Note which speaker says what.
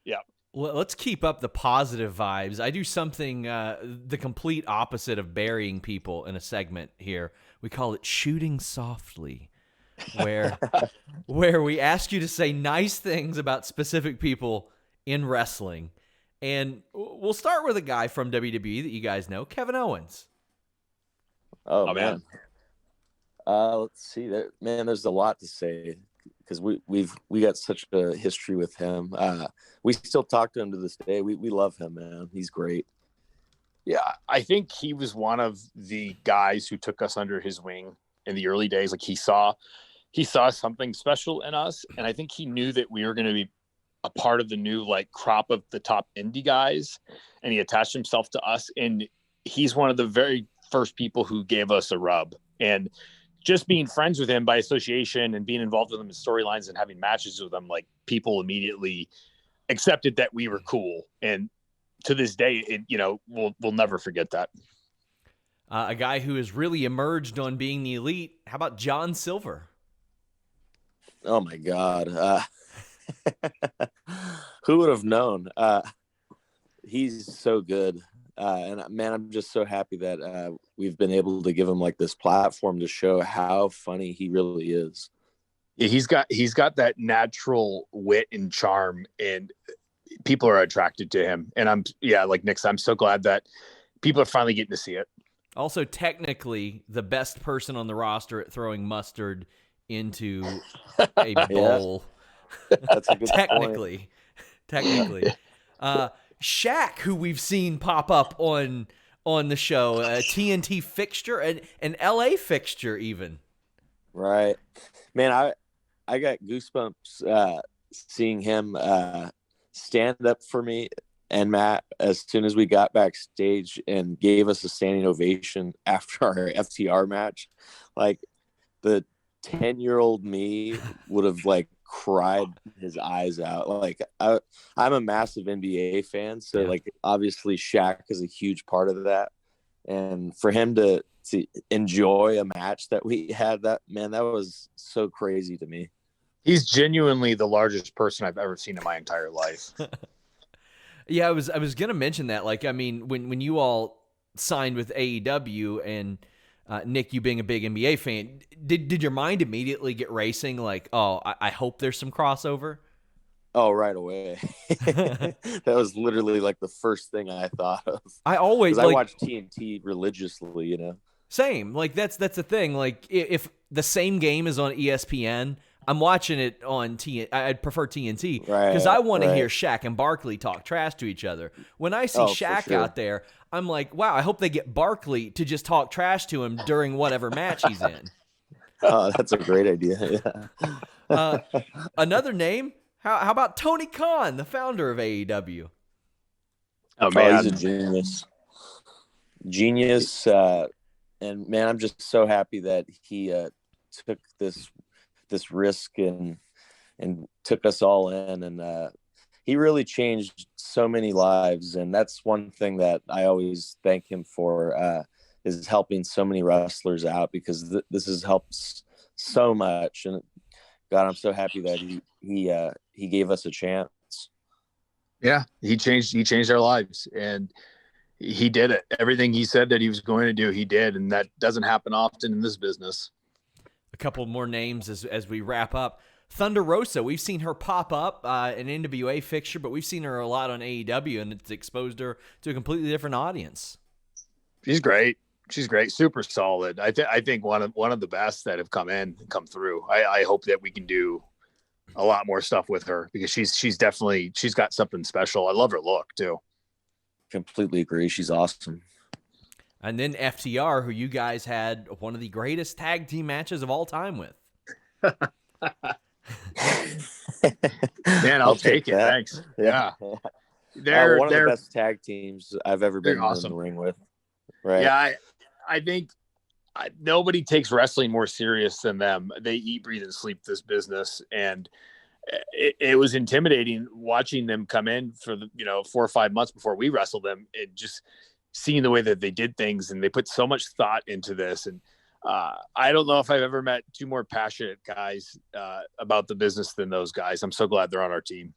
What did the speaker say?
Speaker 1: Yeah.
Speaker 2: Well, let's keep up the positive vibes. I do something the complete opposite of burying people in a segment here. We call it shooting softly, where where we ask you to say nice things about specific people in wrestling. And we'll start with a guy from WWE that you guys know, Kevin Owens.
Speaker 3: Oh,
Speaker 1: Oh, man.
Speaker 3: man. Let's see. There's a lot to say because we got such a history with him. We still talk to him to this day. We love him, man. He's great.
Speaker 1: Yeah, I think he was one of the guys who took us under his wing in the early days. Like he saw something special in us, and I think he knew that we were going to be a part of the new like crop of the top indie guys, and he attached himself to us. And he's one of the very first people who gave us a rub. And just being friends with him by association and being involved with him in storylines and having matches with him, like people immediately accepted that we were cool. And to this day, we'll never forget that.
Speaker 2: A guy who has really emerged on being the elite. How about John Silver?
Speaker 3: Oh my God. Who would have known? He's so good. And man, I'm just so happy that we've been able to give him like this platform to show how funny he really is.
Speaker 1: Yeah, he's got that natural wit and charm, and people are attracted to him. And like Nick, I'm so glad that people are finally getting to see it.
Speaker 2: Also, technically, the best person on the roster at throwing mustard into a bowl.
Speaker 3: That's a good
Speaker 2: Technically. Shaq, who we've seen pop up on the show, a TNT fixture, an LA fixture even.
Speaker 3: Right. Man, I got goosebumps seeing him stand up for me and Matt as soon as we got backstage and gave us a standing ovation after our FTR match. Like the 10-year-old me would have like cried his eyes out. Like I'm a massive NBA fan, so like obviously Shaq is a huge part of that, and for him to enjoy a match that we had, that was so crazy to me.
Speaker 1: He's genuinely the largest person I've ever seen in my entire life.
Speaker 2: Yeah, I was gonna mention that. Like, I mean, when you all signed with AEW and Nick, you being a big NBA fan, did your mind immediately get racing? Like, oh, I hope there's some crossover.
Speaker 3: Oh, right away. That was literally like the first thing I thought of.
Speaker 2: I always
Speaker 3: I watch TNT religiously, you know.
Speaker 2: Same. Like that's the thing. Like if the same game is on ESPN, I'm watching it on TNT. I'd prefer TNT because I want to hear Shaq and Barkley talk trash to each other. When I see Shaq out there, I'm like, wow, I hope they get Barkley to just talk trash to him during whatever match he's in.
Speaker 3: Oh, that's a great idea. Yeah.
Speaker 2: Another name, how about Tony Khan, the founder of AEW?
Speaker 1: Oh, man.
Speaker 3: He's a genius. And man, I'm just so happy that he took this risk and took us all in, and he really changed so many lives. And that's one thing that I always thank him for, is helping so many wrestlers out, because this has helped so much. And God, I'm so happy that he gave us a chance.
Speaker 1: Yeah, he changed our lives, and he did it. Everything he said that he was going to do, he did, and that doesn't happen often in this business.
Speaker 2: A couple more names as we wrap up. Thunder Rosa, we've seen her pop up an NWA fixture, but we've seen her a lot on AEW, and it's exposed her to a completely different audience.
Speaker 1: She's great. Super solid. I think one of the best that have come through. I hope that we can do a lot more stuff with her, because she's got something special. I love her look too. Completely agree. She's awesome.
Speaker 2: And then FTR, who you guys had one of the greatest tag team matches of all time with.
Speaker 1: Man, I'll take it.
Speaker 3: That.
Speaker 1: Thanks. Yeah.
Speaker 3: They're one of the best tag teams I've ever been in the ring with. Right.
Speaker 1: Yeah, I think nobody takes wrestling more serious than them. They eat, breathe, and sleep this business. And it was intimidating watching them come in for 4 or 5 months before we wrestled them, and just seeing the way that they did things, and they put so much thought into this. And I don't know if I've ever met two more passionate guys about the business than those guys. I'm so glad they're on our team.